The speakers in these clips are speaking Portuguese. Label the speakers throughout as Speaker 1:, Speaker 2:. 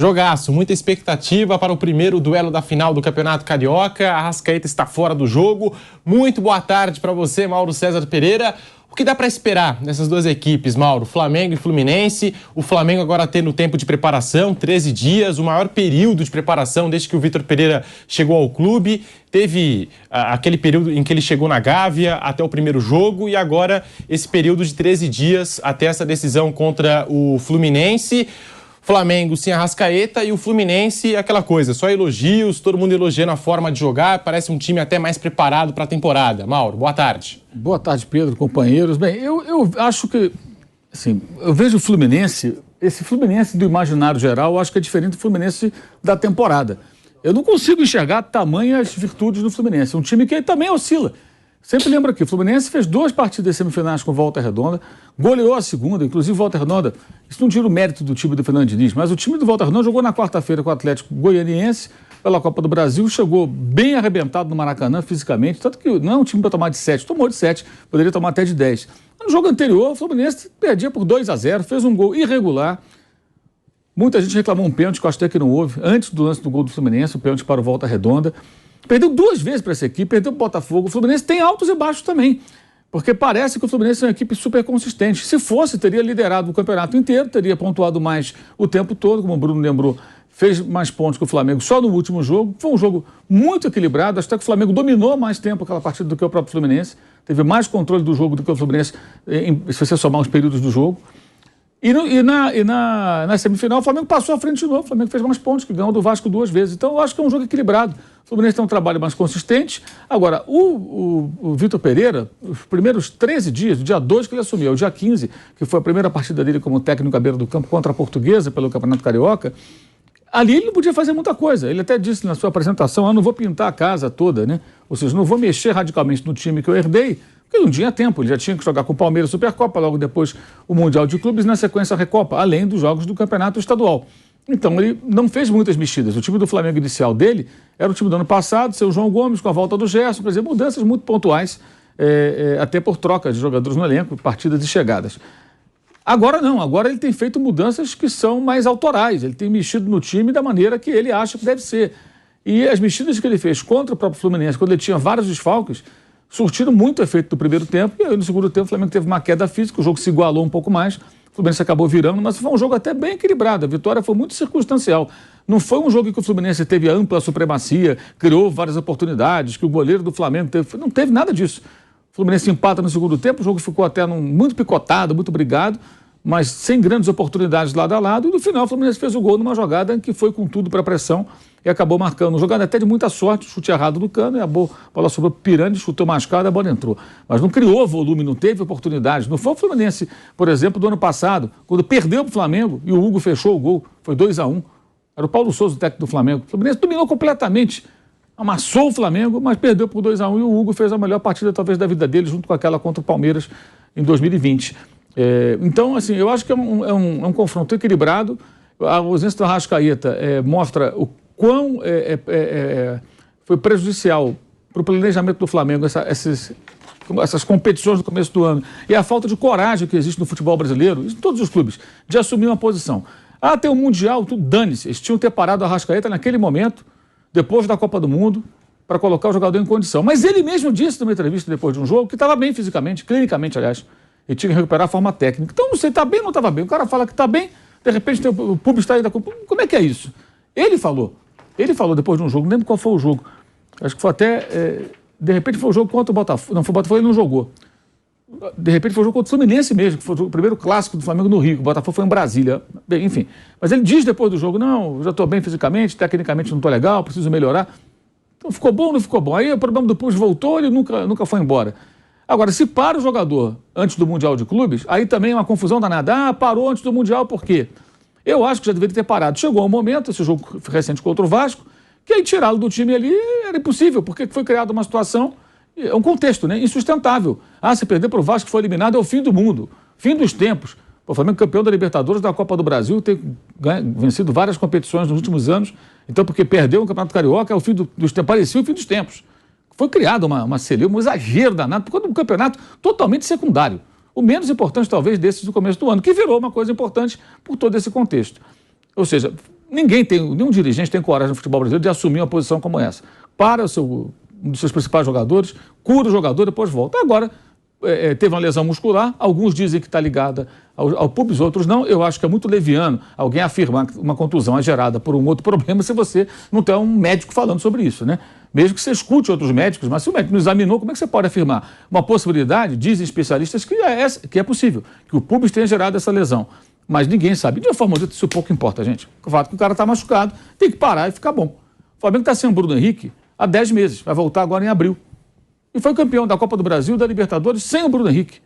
Speaker 1: Jogaço, muita expectativa para o primeiro duelo da final do Campeonato Carioca. A Arrascaeta está fora do jogo. Muito boa tarde para você, Mauro César Pereira. O que dá para esperar dessas duas equipes, Mauro? Flamengo e Fluminense. O Flamengo agora tendo tempo de preparação, 13 dias, o maior período de preparação desde que o Vitor Pereira chegou ao clube. Teve aquele período em que ele chegou na Gávea até o primeiro jogo e agora esse período de 13 dias até essa decisão contra o Fluminense. Flamengo sem Arrascaeta e o Fluminense, aquela coisa, só elogios, todo mundo elogiando a forma de jogar, parece um time até mais preparado para a temporada. Mauro, boa tarde.
Speaker 2: Boa tarde, Pedro, companheiros. Bem, eu acho que, assim, eu vejo o Fluminense, esse Fluminense do imaginário geral, eu acho que é diferente do Fluminense da temporada. Eu não consigo enxergar tamanhas virtudes do Fluminense, um time que também oscila. Sempre lembro aqui, o Fluminense fez 2 partidas semifinais com Volta Redonda, goleou a segunda, inclusive Volta Redonda, isso não tira o mérito do time do Fernando Diniz, mas o time do Volta Redonda jogou na quarta-feira com o Atlético Goianiense pela Copa do Brasil, chegou bem arrebentado no Maracanã fisicamente, tanto que não é um time para tomar de 7, tomou de 7, poderia tomar até de 10. No jogo anterior, o Fluminense perdia por 2-0, fez um gol irregular. Muita gente reclamou um pênalti, que eu acho até que não houve, antes do lance do gol do Fluminense, o pênalti para o Volta Redonda. Perdeu 2 vezes para essa equipe, perdeu para o Botafogo. O Fluminense tem altos e baixos também, porque parece que o Fluminense é uma equipe super consistente. Se fosse, teria liderado o campeonato inteiro, teria pontuado mais o tempo todo, como o Bruno lembrou, fez mais pontos que o Flamengo só no último jogo. Foi um jogo muito equilibrado, acho até que o Flamengo dominou mais tempo aquela partida do que o próprio Fluminense, teve mais controle do jogo do que o Fluminense, se você somar os períodos do jogo. E na semifinal, o Flamengo passou à frente de novo. O Flamengo fez mais pontos, que ganhou do Vasco 2 vezes. Então, eu acho que é um jogo equilibrado. O Fluminense tem um trabalho mais consistente. Agora, o Vitor Pereira, os primeiros 13 dias, o dia 2 que ele assumiu, o dia 15, que foi a primeira partida dele como técnico à beira do campo contra a Portuguesa pelo Campeonato Carioca, ali ele não podia fazer muita coisa. Ele até disse na sua apresentação, eu não vou pintar a casa toda, né? Ou seja, não vou mexer radicalmente no time que eu herdei, porque não tinha tempo, ele já tinha que jogar com o Palmeiras Supercopa, logo depois o Mundial de Clubes, na sequência a Recopa, além dos jogos do Campeonato Estadual. Então ele não fez muitas mexidas. O time do Flamengo inicial dele era o time do ano passado, seu João Gomes, com a volta do Gerson, por exemplo, mudanças muito pontuais, até por troca de jogadores no elenco, partidas e chegadas. Agora não, agora ele tem feito mudanças que são mais autorais, ele tem mexido no time da maneira que ele acha que deve ser. E as mexidas que ele fez contra o próprio Fluminense, quando ele tinha vários desfalques, surtiram muito efeito no primeiro tempo, e aí no segundo tempo o Flamengo teve uma queda física, o jogo se igualou um pouco mais, o Fluminense acabou virando, mas foi um jogo até bem equilibrado, a vitória foi muito circunstancial. Não foi um jogo em que o Fluminense teve ampla supremacia, criou várias oportunidades, que o goleiro do Flamengo teve, não teve nada disso. O Fluminense empata no segundo tempo, o jogo ficou até muito picotado, muito brigado, mas sem grandes oportunidades lado a lado, e no final o Fluminense fez o gol numa jogada que foi com tudo para a pressão e acabou marcando. Uma jogada até de muita sorte, chute errado do Cano, e a bola sobrou para o Pirani, chutou mascado e a bola entrou. Mas não criou volume, não teve oportunidades. Não foi o Fluminense, por exemplo, do ano passado, quando perdeu para o Flamengo e o Hugo fechou o gol, foi 2-1. Era o Paulo Souza, o técnico do Flamengo. O Fluminense dominou completamente, amassou o Flamengo, mas perdeu por 2-1 e o Hugo fez a melhor partida talvez da vida dele, junto com aquela contra o Palmeiras em 2020. Então, assim, eu acho que é um confronto equilibrado. A ausência do Arrascaeta mostra o quão foi prejudicial para o planejamento do Flamengo essas competições no começo do ano e a falta de coragem que existe no futebol brasileiro, em todos os clubes, de assumir uma posição. Tem o Mundial, tudo dane-se. Eles tinham que ter parado o Arrascaeta naquele momento, depois da Copa do Mundo, para colocar o jogador em condição. Mas ele mesmo disse numa entrevista depois de um jogo que estava bem fisicamente, clinicamente, aliás. Ele tinha que recuperar a forma técnica. Então, não sei, está bem ou não estava bem? O cara fala que está bem, de repente o público está ainda com... Como é que é isso? Ele falou depois de um jogo, não lembro qual foi o jogo. Acho que foi até... de repente foi o jogo contra o Botafogo. Não, foi o Botafogo, ele não jogou. De repente foi o jogo contra o Fluminense mesmo, que foi o primeiro clássico do Flamengo no Rio. O Botafogo foi em Brasília. Bem, enfim. Mas ele diz depois do jogo, não, já estou bem fisicamente, tecnicamente não estou legal, preciso melhorar. Então ficou bom ou não ficou bom? Aí o problema do público voltou, ele nunca foi embora. Agora, se para o jogador antes do Mundial de Clubes, aí também é uma confusão danada. Parou antes do Mundial, por quê? Eu acho que já deveria ter parado. Chegou um momento, esse jogo recente contra o Vasco, que aí tirá-lo do time ali era impossível, porque foi criada uma situação, é um contexto, né, insustentável. Se perder para o Vasco, foi eliminado, é o fim do mundo, fim dos tempos. O Flamengo campeão da Libertadores, da Copa do Brasil, tem vencido várias competições nos últimos anos, então porque perdeu o Campeonato Carioca, é o fim dos tempos, parecia o fim dos tempos. Foi criada uma celeuma, um exagero danado, por conta de um campeonato totalmente secundário. O menos importante, talvez, desses do começo do ano, que virou uma coisa importante por todo esse contexto. Ou seja, nenhum dirigente tem coragem no futebol brasileiro de assumir uma posição como essa. Para um dos seus principais jogadores, cura o jogador e depois volta. Agora, teve uma lesão muscular, alguns dizem que está ligada ao público, outros não. Eu acho que é muito leviano alguém afirmar que uma contusão é gerada por um outro problema se você não tem um médico falando sobre isso, né? Mesmo que você escute outros médicos, mas se o médico não examinou, como é que você pode afirmar? Uma possibilidade, dizem especialistas, que é possível, que o público tenha gerado essa lesão. Mas ninguém sabe. De uma forma ou de outra, isso pouco importa, gente. O fato é que o cara está machucado, tem que parar e ficar bom. O Flamengo está sem o Bruno Henrique há 10 meses, vai voltar agora em abril. E foi campeão da Copa do Brasil, da Libertadores, sem o Bruno Henrique.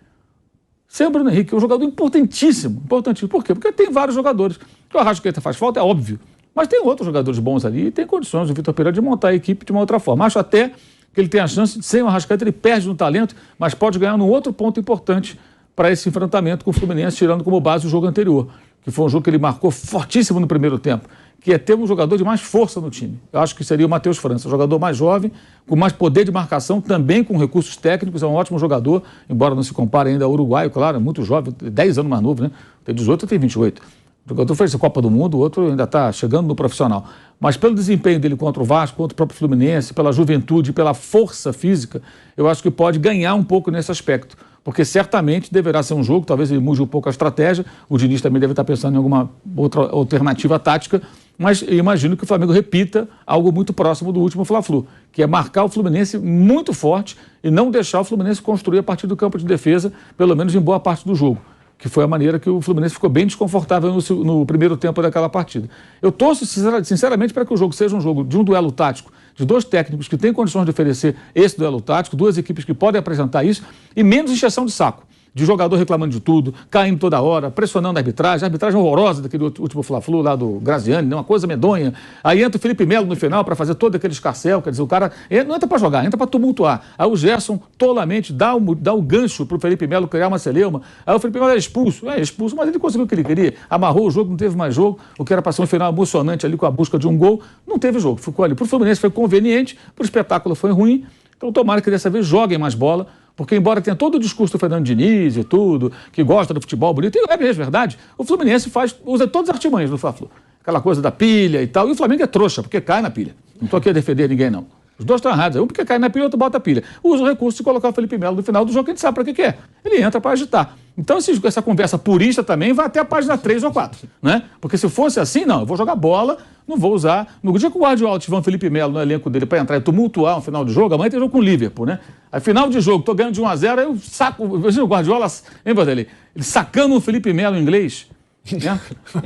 Speaker 2: Sem o Bruno Henrique, é um jogador importantíssimo. Importantíssimo. Por quê? Porque tem vários jogadores. O Arrascaeta faz falta, é óbvio. Mas tem outros jogadores bons ali e tem condições, o Vitor Pereira, de montar a equipe de uma outra forma. Acho até que ele tem a chance de, sem o Arrascaeta, ele perde no talento, mas pode ganhar num outro ponto importante para esse enfrentamento com o Fluminense, tirando como base o jogo anterior, que foi um jogo que ele marcou fortíssimo no primeiro tempo, que é ter um jogador de mais força no time. Eu acho que seria o Matheus França, um jogador mais jovem, com mais poder de marcação, também com recursos técnicos, é um ótimo jogador, embora não se compare ainda ao uruguaio, claro, é muito jovem, 10 anos mais novo, né? Tem 18, tem 28. O jogador fez a Copa do Mundo, o outro ainda está chegando no profissional. Mas pelo desempenho dele contra o Vasco, contra o próprio Fluminense, pela juventude, pela força física, eu acho que pode ganhar um pouco nesse aspecto. Porque certamente deverá ser um jogo, talvez ele mude um pouco a estratégia, o Diniz também deve estar pensando em alguma outra alternativa tática, mas eu imagino que o Flamengo repita algo muito próximo do último Fla-Flu, que é marcar o Fluminense muito forte e não deixar o Fluminense construir a partir do campo de defesa, pelo menos em boa parte do jogo, que foi a maneira que o Fluminense ficou bem desconfortável no primeiro tempo daquela partida. Eu torço sinceramente para que o jogo seja um jogo de um duelo tático, de dois técnicos que têm condições de oferecer esse duelo tático, duas equipes que podem apresentar isso, e menos encheção de saco, de jogador reclamando de tudo, caindo toda hora, pressionando a arbitragem horrorosa daquele último Fla-Flu lá do Graziani, uma coisa medonha. Aí entra o Felipe Melo no final para fazer todo aquele escarcéu, quer dizer, o cara não entra para jogar, entra para tumultuar. Aí o Gerson tolamente dá o gancho para o Felipe Melo criar uma celeuma, aí o Felipe Melo é expulso, mas ele conseguiu o que ele queria, amarrou o jogo, não teve mais jogo, o que era para ser um final emocionante ali com a busca de um gol, não teve jogo, ficou ali. Para o Fluminense foi conveniente, para o espetáculo foi ruim, então tomara que dessa vez joguem mais bola, porque embora tenha todo o discurso do Fernando Diniz e tudo, que gosta do futebol bonito, e é mesmo verdade, o Fluminense usa todas as artimanhas do Fla-Flu. Aquela coisa da pilha e tal, e o Flamengo é trouxa, porque cai na pilha. Não estou aqui a defender ninguém, não. Os dois estão errados, um porque cai na pilha, outro bota a pilha. Usa o recurso de colocar o Felipe Melo no final do jogo, que a gente sabe para que é. Ele entra para agitar. Então essa conversa purista também vai até a página 3 ou 4, né? Porque se fosse assim, não, eu vou jogar bola, não vou usar. No dia que o Guardiola tiver um Felipe Melo no elenco dele para entrar e tumultuar um final de jogo, amanhã tem jogo com o Liverpool, né? Aí final de jogo, tô ganhando de 1-0, aí eu saco, imagina o Guardiola, hein, Vanderlei? Ele sacando o Felipe Melo em inglês, né?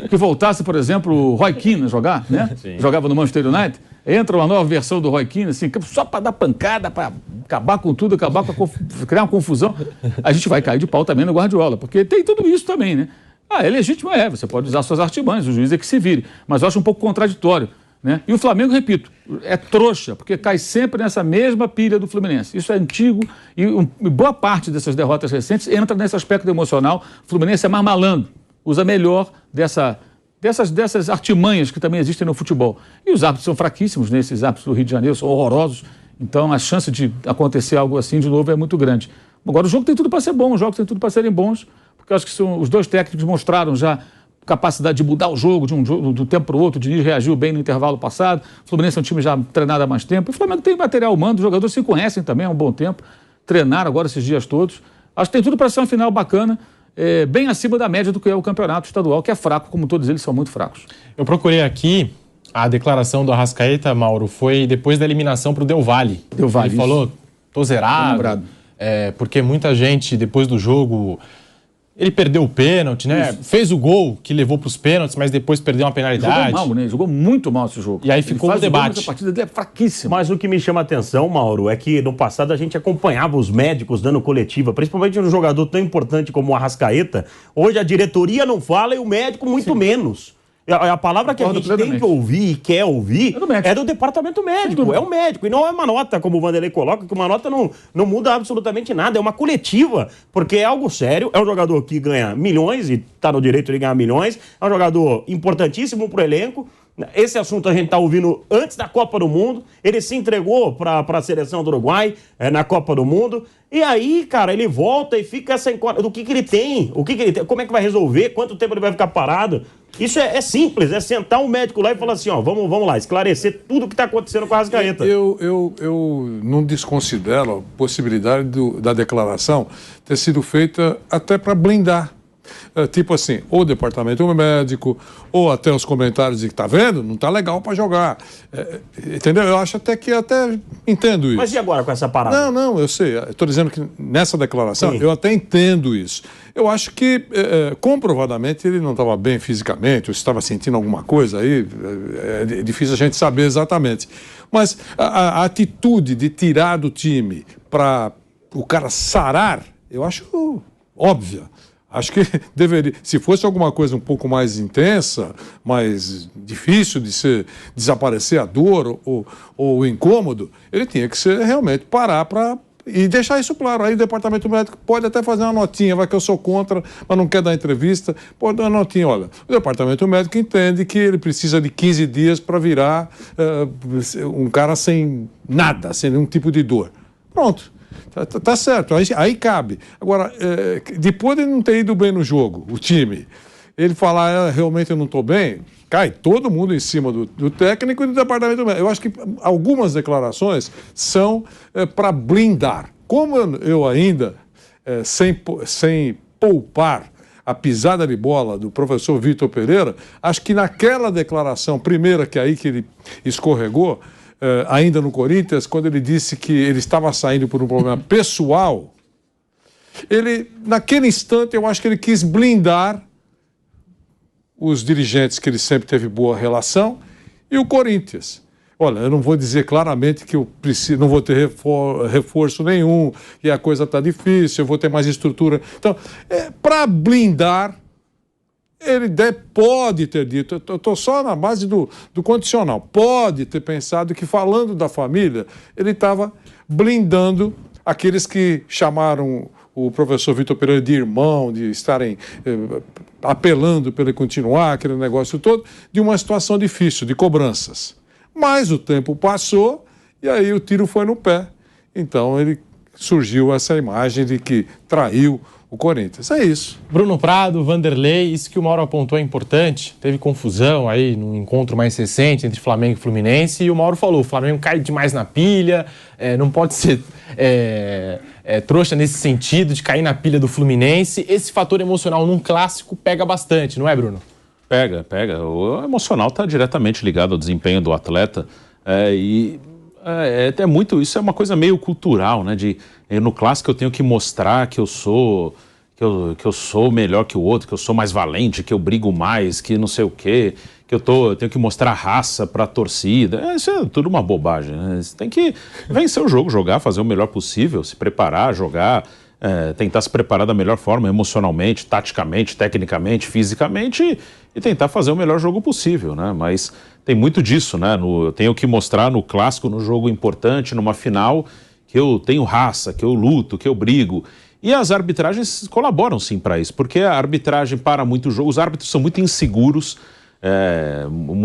Speaker 2: Que voltasse, por exemplo, o Roy Keane a jogar, né? Sim. Jogava no Manchester United. Entra uma nova versão do Roy Keane, assim, só para dar pancada, para acabar com tudo, criar uma confusão. A gente vai cair de pau também no Guardiola, porque tem tudo isso também, né? É legítimo, você pode usar suas artimanhas, o juiz é que se vire, mas eu acho um pouco contraditório, né? E o Flamengo, repito, é trouxa, porque cai sempre nessa mesma pilha do Fluminense. Isso é antigo e boa parte dessas derrotas recentes entra nesse aspecto emocional. O Fluminense é mais malandro, usa melhor dessas artimanhas que também existem no futebol. E os árbitros são fraquíssimos, né? Esses árbitros do Rio de Janeiro são horrorosos, então a chance de acontecer algo assim de novo é muito grande. Agora o jogo tem tudo para ser bom, os jogos têm tudo para serem bons, porque eu acho que os dois técnicos mostraram já capacidade de mudar o jogo de um tempo para o outro. O Diniz reagiu bem no intervalo passado, o Fluminense é um time já treinado há mais tempo, e o Flamengo tem material humano, os jogadores se conhecem também há um bom tempo, treinaram agora esses dias todos. Acho que tem tudo para ser uma final bacana, bem acima da média do que é o campeonato estadual, que é fraco, como todos eles são muito fracos.
Speaker 1: Eu procurei aqui, a declaração do Arrascaeta, Mauro, foi depois da eliminação para o Del Valle. Ele falou, tô zerado, porque muita gente, depois do jogo, ele perdeu o pênalti, né? Isso. Fez o gol que levou para os pênaltis, mas depois perdeu uma penalidade.
Speaker 2: Jogou mal, né? Jogou muito mal esse jogo.
Speaker 1: E aí ficou o debate.
Speaker 2: A partida dele é fraquíssima.
Speaker 3: Mas o que me chama a atenção, Mauro, é que no passado a gente acompanhava os médicos dando coletiva, principalmente um jogador tão importante como o Arrascaeta. Hoje a diretoria não fala e o médico muito menos. A palavra que a gente tem que ouvir e quer ouvir é do departamento médico, é o médico. E não é uma nota, como o Vanderlei coloca, que uma nota não muda absolutamente nada, é uma coletiva, porque é algo sério, é um jogador que ganha milhões e está no direito de ganhar milhões, é um jogador importantíssimo para o elenco, Esse assunto a gente está ouvindo antes da Copa do Mundo. Ele se entregou para a seleção do Uruguai na Copa do Mundo. E aí, cara, ele volta e fica essa incógnita do que ele tem, como é que vai resolver, quanto tempo ele vai ficar parado. Isso é simples, é sentar um médico lá e falar assim, ó, vamos lá, esclarecer tudo o que está acontecendo com a Arrascaeta.
Speaker 4: Eu não desconsidero a possibilidade da declaração ter sido feita até para blindar. Tipo assim, ou o departamento médico, ou até os comentários de que tá vendo, não tá legal para jogar. Entendeu? Eu acho até entendo isso.
Speaker 3: Mas e agora com essa parada?
Speaker 4: Não, eu sei. Estou dizendo que nessa declaração,
Speaker 3: Sim,
Speaker 4: eu até entendo isso. Eu acho que, comprovadamente, ele não estava bem fisicamente, ou estava sentindo alguma coisa aí, é difícil a gente saber exatamente. Mas a atitude de tirar do time para o cara sarar, eu acho óbvia. Acho que deveria, se fosse alguma coisa um pouco mais intensa, mais difícil de desaparecer a dor ou o incômodo, ele tinha que realmente parar e deixar isso claro. Aí o departamento médico pode até fazer uma notinha, vai que eu sou contra, mas não quer dar entrevista, pode dar uma notinha, olha, o departamento médico entende que ele precisa de 15 dias para virar um cara sem nada, sem nenhum tipo de dor. Pronto. Tá certo, aí cabe. Agora, depois de não ter ido bem no jogo, o time, ele falar, realmente eu não estou bem, cai todo mundo em cima do técnico e do departamento médico. Eu acho que algumas declarações são para blindar. Como eu ainda, sem poupar a pisada de bola do professor Vitor Pereira, acho que naquela declaração primeira que ele escorregou, ainda no Corinthians, quando ele disse que ele estava saindo por um problema pessoal, naquele instante, eu acho que ele quis blindar os dirigentes que ele sempre teve boa relação e o Corinthians. Olha, eu não vou dizer claramente que eu não vou ter reforço nenhum e a coisa está difícil, eu vou ter mais estrutura. Então, para blindar, ele pode ter dito, eu estou só na base do condicional, pode ter pensado que, falando da família, ele estava blindando aqueles que chamaram o professor Vitor Pereira de irmão, de estarem apelando para ele continuar, aquele negócio todo, de uma situação difícil, de cobranças. Mas o tempo passou e aí o tiro foi no pé. Então surgiu essa imagem de que traiu o Corinthians. É isso.
Speaker 1: Bruno Prado, Vanderlei, isso que o Mauro apontou é importante. Teve confusão aí no encontro mais recente entre Flamengo e Fluminense e o Mauro falou, o Flamengo cai demais na pilha, não pode ser trouxa nesse sentido de cair na pilha do Fluminense. Esse fator emocional num clássico pega bastante, não é, Bruno?
Speaker 5: Pega. O emocional está diretamente ligado ao desempenho do atleta isso é uma coisa meio cultural, né? No clássico eu tenho que mostrar que eu sou melhor que o outro, que eu sou mais valente, que eu brigo mais, que não sei o quê, que eu tenho que mostrar raça para a torcida. Isso é tudo uma bobagem, né? Você tem que vencer o jogo, jogar, fazer o melhor possível, se preparar, jogar, tentar se preparar da melhor forma, emocionalmente, taticamente, tecnicamente, fisicamente e tentar fazer o melhor jogo possível, né? Mas tem muito disso, né? Eu tenho que mostrar no clássico, no jogo importante, numa final, que eu tenho raça, que eu luto, que eu brigo. E as arbitragens colaboram sim para isso, porque a arbitragem para muito jogo, os árbitros são muito inseguros,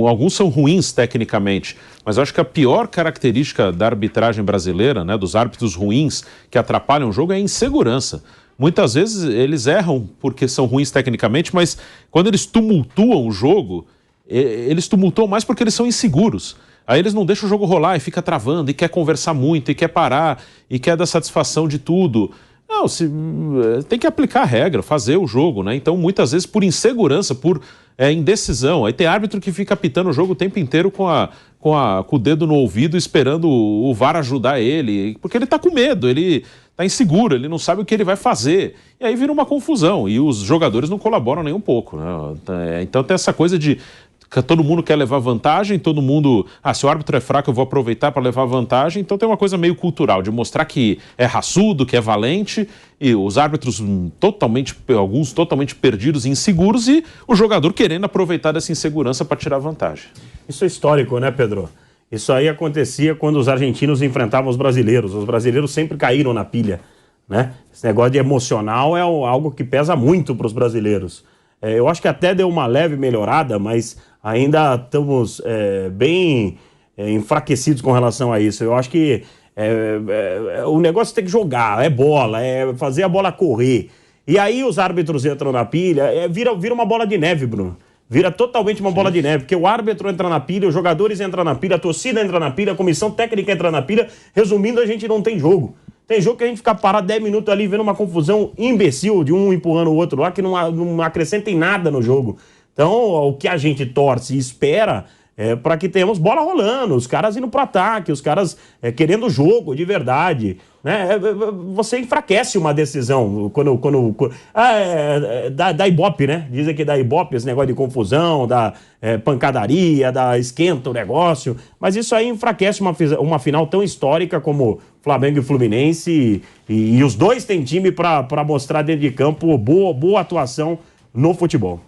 Speaker 5: alguns são ruins tecnicamente, mas eu acho que a pior característica da arbitragem brasileira, né, dos árbitros ruins que atrapalham o jogo, é a insegurança. Muitas vezes eles erram porque são ruins tecnicamente, mas quando eles tumultuam o jogo, eles tumultuam mais porque eles são inseguros. Aí eles não deixam o jogo rolar e fica travando, e quer conversar muito, e quer parar, e quer dar satisfação de tudo. Não, tem que aplicar a regra, fazer o jogo, né? Então, muitas vezes, por insegurança, por indecisão. Aí tem árbitro que fica apitando o jogo o tempo inteiro com o dedo no ouvido, esperando o VAR ajudar ele, porque ele está com medo, ele está inseguro, ele não sabe o que ele vai fazer. E aí vira uma confusão, e os jogadores não colaboram nem um pouco, né? Então tem essa coisa de que todo mundo quer levar vantagem, todo mundo... se o árbitro é fraco, eu vou aproveitar para levar vantagem. Então tem uma coisa meio cultural, de mostrar que é raçudo, que é valente, e os árbitros alguns totalmente perdidos e inseguros, e o jogador querendo aproveitar dessa insegurança para tirar vantagem.
Speaker 3: Isso é histórico, né, Pedro? Isso aí acontecia quando os argentinos enfrentavam os brasileiros. Os brasileiros sempre caíram na pilha, né? Esse negócio de emocional é algo que pesa muito para os brasileiros. Eu acho que até deu uma leve melhorada, mas ainda estamos bem enfraquecidos com relação a isso. Eu acho que o negócio tem que jogar, é bola, é fazer a bola correr. E aí os árbitros entram na pilha, vira uma bola de neve, Bruno. Vira totalmente uma bola de neve, porque o árbitro entra na pilha, os jogadores entram na pilha, a torcida entra na pilha, a comissão técnica entra na pilha. Resumindo, a gente não tem jogo. Tem jogo que a gente fica parado 10 minutos ali vendo uma confusão imbecil de um empurrando o outro lá, que não acrescenta em nada no jogo. Então, o que a gente torce e espera para que tenhamos bola rolando, os caras indo pro ataque, os caras querendo jogo de verdade. Né? Você enfraquece uma decisão da Ibope, né? Dizem que da Ibope esse negócio de confusão, da pancadaria, da esquenta o negócio, mas isso aí enfraquece uma final tão histórica como Flamengo e Fluminense, e os dois têm time para mostrar dentro de campo boa atuação no futebol.